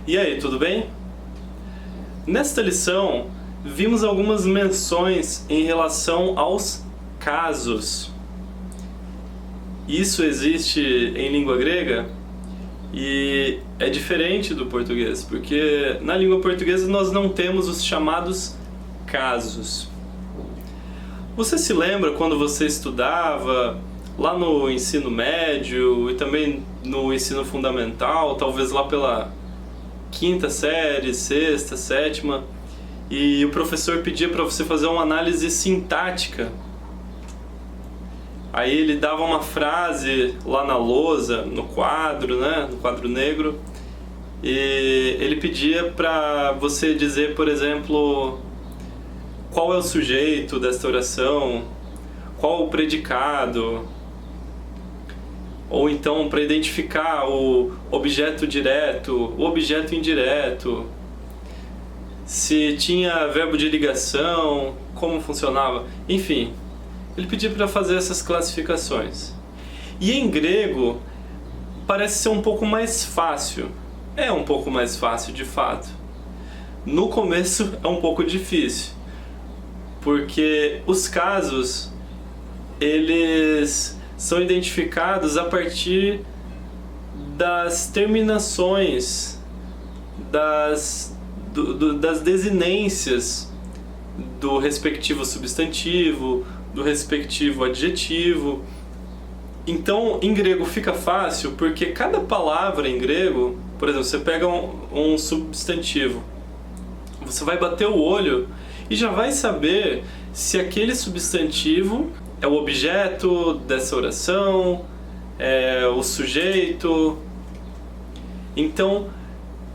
E aí, tudo bem? Nesta lição, vimos algumas menções em relação aos casos. Isso existe em língua grega e é diferente do português, porque na língua portuguesa nós não temos os chamados casos. Você se lembra quando você estudava lá no ensino médio e também no ensino fundamental, talvez lá pela quinta série, sexta, sétima, e o professor pedia para você fazer uma análise sintática? Aí ele dava uma frase lá na lousa, no quadro, né, no quadro negro, e ele pedia para você dizer, por exemplo, qual é o sujeito desta oração, qual o predicado, ou então para identificar o objeto direto, o objeto indireto, se tinha verbo de ligação, como funcionava, enfim. Ele pedia para fazer essas classificações. E em grego parece ser um pouco mais fácil. É um pouco mais fácil de fato. No começo é um pouco difícil, porque os casos eles são identificados a partir das terminações, das desinências do respectivo substantivo, do respectivo adjetivo. Então, em grego fica fácil porque cada palavra em grego, por exemplo, você pega um substantivo, você vai bater o olho e já vai saber se aquele substantivo é o objeto dessa oração, é o sujeito. Então,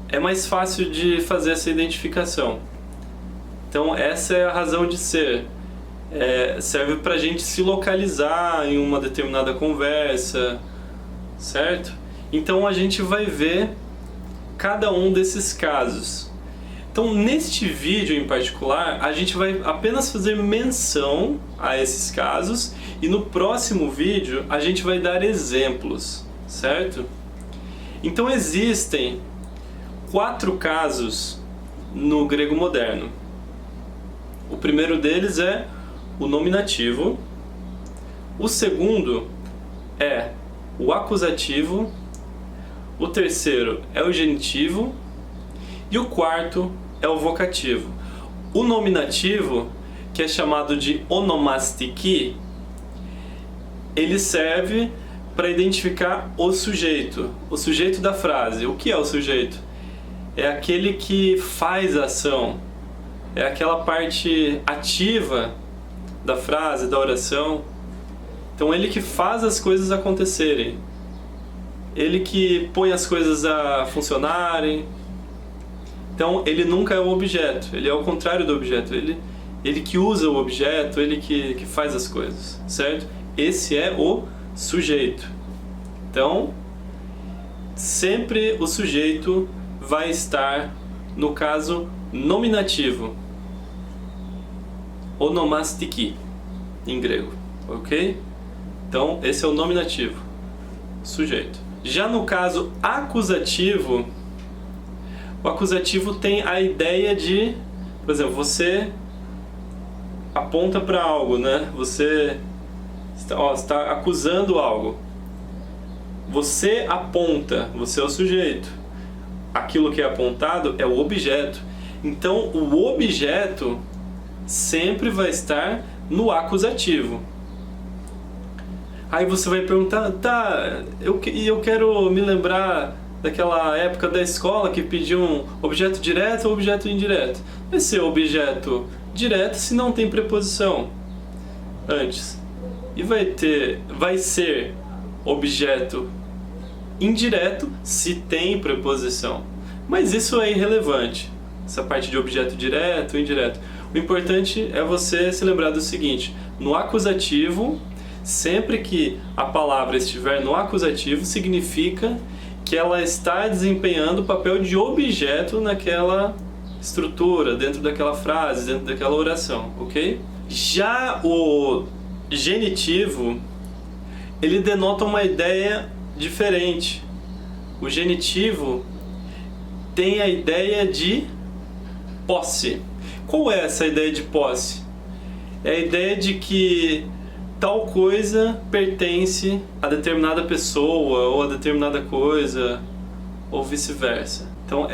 é mais fácil de fazer essa identificação. Então, essa é a razão de ser. Serve para a gente se localizar em uma determinada conversa, certo? Então, a gente vai ver cada um desses casos. Então, neste vídeo em particular, a gente vai apenas fazer menção a esses casos e no próximo vídeo a gente vai dar exemplos, certo? Então, existem 4 casos no grego moderno. O primeiro deles é o nominativo, o segundo é o acusativo, o terceiro é o genitivo e o quarto é o vocativo. O nominativo, que é chamado de onomastiki, ele serve para identificar o sujeito da frase. O que é o sujeito? É aquele que faz a ação, é aquela parte ativa da frase, da oração. Então ele que faz as coisas acontecerem, ele que põe as coisas a funcionarem. Então ele nunca é o objeto, ele é o contrário do objeto, ele que usa o objeto, ele que faz as coisas, certo? Esse é o sujeito. Então, sempre o sujeito vai estar no caso nominativo, onomastiki, em grego, ok? Então, esse é o nominativo, sujeito. Já no caso acusativo, o acusativo tem a ideia de, por exemplo, você aponta para algo, né? Você está acusando algo. Você aponta, você é o sujeito. Aquilo que é apontado é o objeto. Então, o objeto sempre vai estar no acusativo. Aí você vai perguntar, tá, eu quero me lembrar daquela época da escola que pediam objeto direto ou objeto indireto. Vai ser objeto direto se não tem preposição antes. E vai ser objeto indireto se tem preposição. Mas isso é irrelevante, essa parte de objeto direto ou indireto. O importante é você se lembrar do seguinte: no acusativo, sempre que a palavra estiver no acusativo, significa que ela está desempenhando o papel de objeto naquela estrutura, dentro daquela frase, dentro daquela oração, ok? Já o genitivo, ele denota uma ideia diferente. O genitivo tem a ideia de posse. Qual é essa ideia de posse? É a ideia de que tal coisa pertence a determinada pessoa ou a determinada coisa, ou vice-versa. Então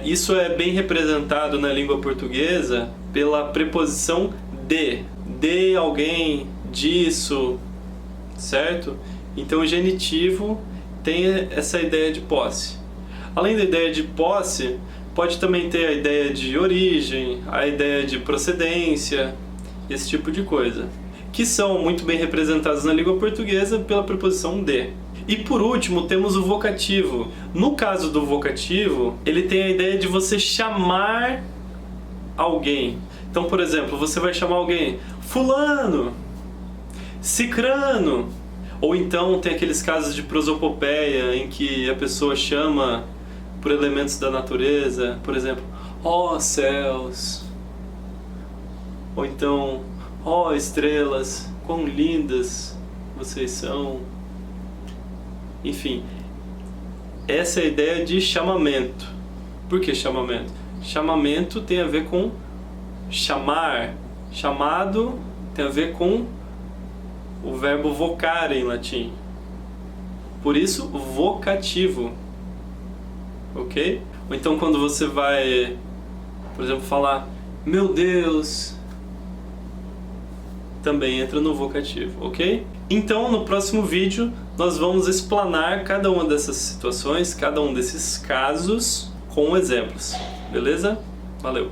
isso é bem representado na língua portuguesa pela preposição de alguém, disso, certo? Então o genitivo tem essa ideia de posse. Além da ideia de posse, pode também ter a ideia de origem, a ideia de procedência, esse tipo de coisa, que são muito bem representados na língua portuguesa pela preposição de. E por último, temos o vocativo. No caso do vocativo, ele tem a ideia de você chamar alguém. Então, por exemplo, você vai chamar alguém fulano, cicrano, ou então tem aqueles casos de prosopopeia em que a pessoa chama por elementos da natureza, por exemplo, ó céus, ou então, ó estrelas, quão lindas vocês são. Enfim, essa é a ideia de chamamento. Por que chamamento? Chamamento tem a ver com chamar. Chamado tem a ver com o verbo vocare em latim. Por isso, vocativo. Ok? Ou então quando você vai, por exemplo, falar meu Deus, também entra no vocativo, ok? Então, no próximo vídeo, nós vamos explanar cada uma dessas situações, cada um desses casos, com exemplos. Beleza? Valeu!